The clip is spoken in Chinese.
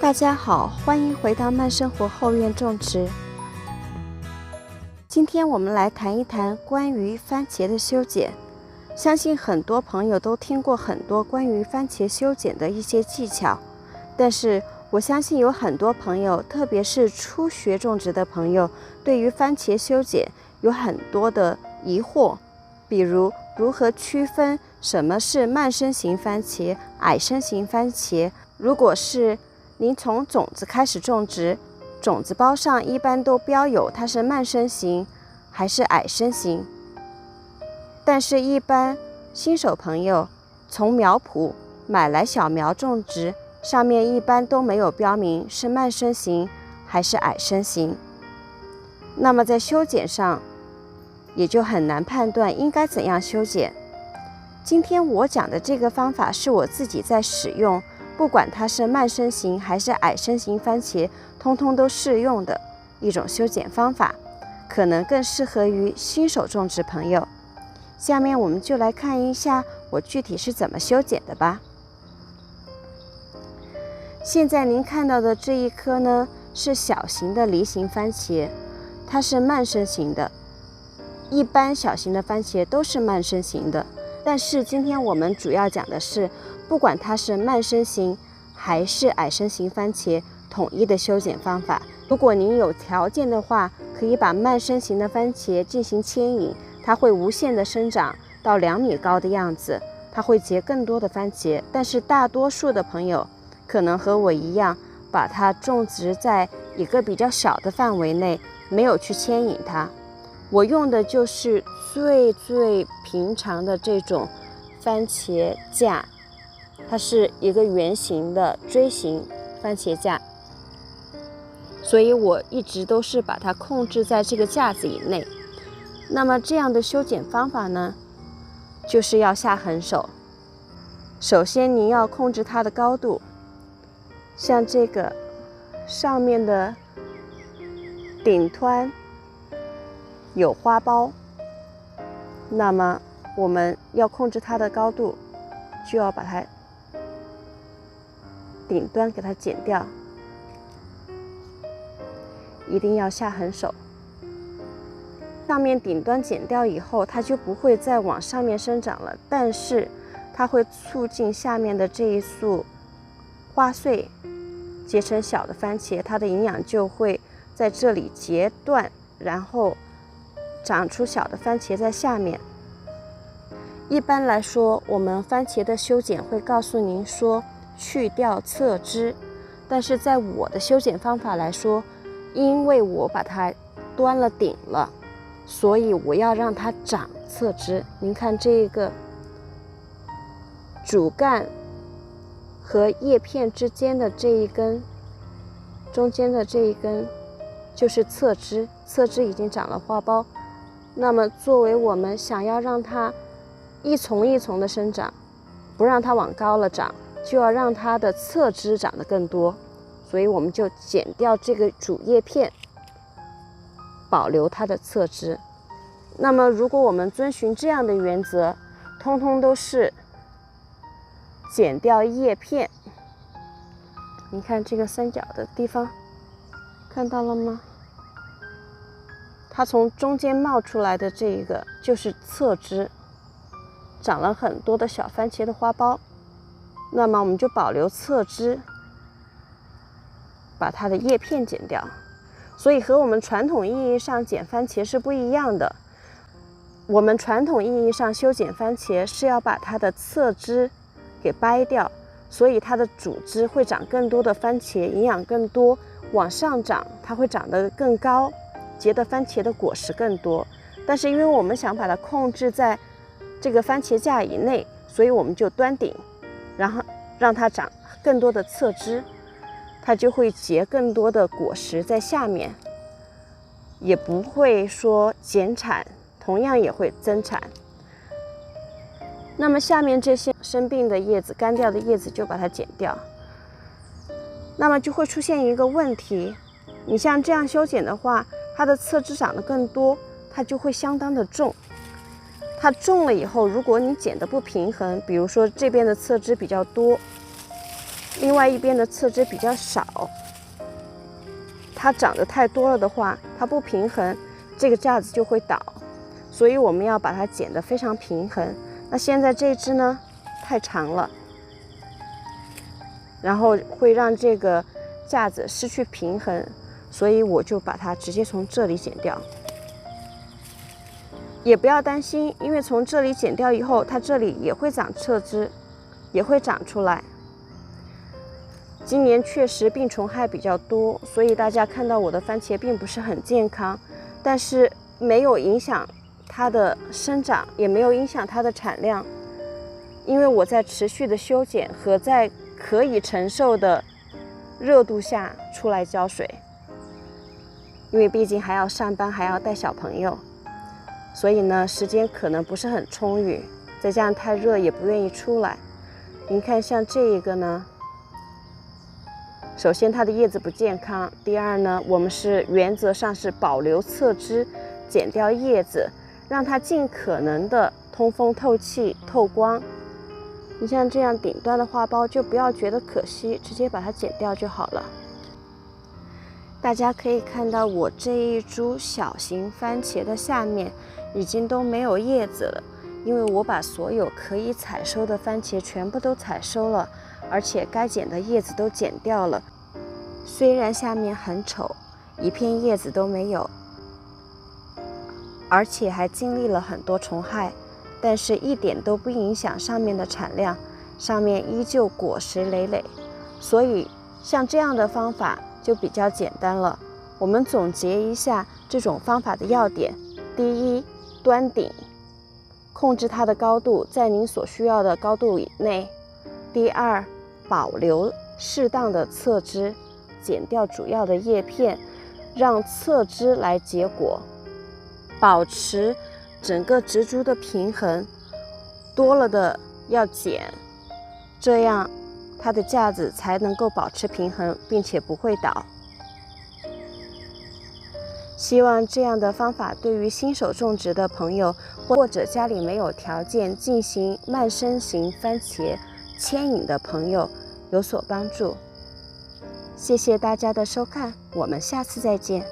大家好，欢迎回到慢生活后院种植。今天我们来谈一谈关于番茄的修剪。相信很多朋友都听过很多关于番茄修剪的一些技巧，但是我相信有很多朋友，特别是初学种植的朋友，对于番茄修剪有很多的疑惑，比如如何区分什么是慢生型番茄、矮生型番茄。如果是您从种子开始种植，种子包上一般都标有它是慢生型还是矮生型，但是一般新手朋友从苗圃买来小苗种植，上面一般都没有标明是慢生型还是矮生型，那么在修剪上也就很难判断应该怎样修剪。今天我讲的这个方法是我自己在使用，不管它是慢生型还是矮生型番茄，通通都适用的一种修剪方法，可能更适合于新手种植朋友。下面我们就来看一下我具体是怎么修剪的吧。现在您看到的这一颗呢，是小型的梨形番茄，它是慢生型的。一般小型的番茄都是慢生型的，但是今天我们主要讲的是，不管它是慢生型还是矮生型番茄，统一的修剪方法。如果您有条件的话，可以把慢生型的番茄进行牵引，它会无限的生长到2米高的样子，它会结更多的番茄。但是大多数的朋友可能和我一样，把它种植在一个比较小的范围内，没有去牵引它。我用的就是最平常的这种番茄架，它是一个圆形的锥形番茄架，所以我一直都是把它控制在这个架子以内。那么这样的修剪方法呢，就是要下狠手。首先您要控制它的高度，像这个上面的顶端有花苞，那么我们要控制它的高度，就要把它顶端给它剪掉，一定要下狠手。上面顶端剪掉以后，它就不会再往上面生长了，但是它会促进下面的这一束花穗结成小的番茄，它的营养就会在这里截断，然后长出小的番茄在下面。一般来说，我们番茄的修剪会告诉您说去掉侧枝，但是在我的修剪方法来说，因为我把它端了顶了，所以我要让它长侧枝。您看这个主干和叶片之间的这一根，中间的这一根就是侧枝，侧枝已经长了花苞。那么作为我们想要让它一丛一丛的生长，不让它往高了长，就要让它的侧枝长得更多，所以我们就剪掉这个主叶片，保留它的侧枝。那么如果我们遵循这样的原则，通通都是剪掉叶片。你看这个三角的地方，看到了吗？它从中间冒出来的这一个就是侧枝，长了很多的小番茄的花苞，那么我们就保留侧枝，把它的叶片剪掉。所以和我们传统意义上剪番茄是不一样的。我们传统意义上修剪番茄是要把它的侧枝给掰掉，所以它的主枝会长更多的番茄，营养更多，往上长它会长得更高，结的番茄的果实更多。但是因为我们想把它控制在这个番茄架以内，所以我们就端顶，然后让它长更多的侧枝，它就会结更多的果实在下面，也不会说减产，同样也会增产。那么下面这些生病的叶子、干掉的叶子就把它剪掉。那么就会出现一个问题，你像这样修剪的话，它的侧枝长得更多，它就会相当的重。它重了以后，如果你剪得不平衡，比如说这边的侧枝比较多，另外一边的侧枝比较少，它长得太多了的话，它不平衡，这个架子就会倒，所以我们要把它剪得非常平衡。那现在这支呢太长了，然后会让这个架子失去平衡，所以我就把它直接从这里剪掉。也不要担心，因为从这里剪掉以后，它这里也会长侧枝，也会长出来。今年确实病虫害比较多，所以大家看到我的番茄并不是很健康，但是没有影响它的生长，也没有影响它的产量，因为我在持续的修剪和在可以承受的热度下出来浇水，因为毕竟还要上班，还要带小朋友，所以呢时间可能不是很充裕，再加上太热也不愿意出来。您看像这一个呢，首先它的叶子不健康，第二呢，我们是原则上是保留侧枝，剪掉叶子，让它尽可能的通风透气透光。你像这样顶端的花苞就不要觉得可惜，直接把它剪掉就好了。大家可以看到我这一株小型番茄的下面已经都没有叶子了，因为我把所有可以采收的番茄全部都采收了，而且该剪的叶子都剪掉了。虽然下面很丑，一片叶子都没有，而且还经历了很多虫害，但是一点都不影响上面的产量，上面依旧果实累累。所以像这样的方法就比较简单了。我们总结一下这种方法的要点：第一，端顶，控制它的高度在您所需要的高度以内；第二，保留适当的侧枝，剪掉主要的叶片，让侧枝来结果，保持整个植株的平衡，多了的要剪，这样它的架子才能够保持平衡，并且不会倒。希望这样的方法对于新手种植的朋友，或者家里没有条件进行慢生型番茄牵引的朋友有所帮助。谢谢大家的收看，我们下次再见。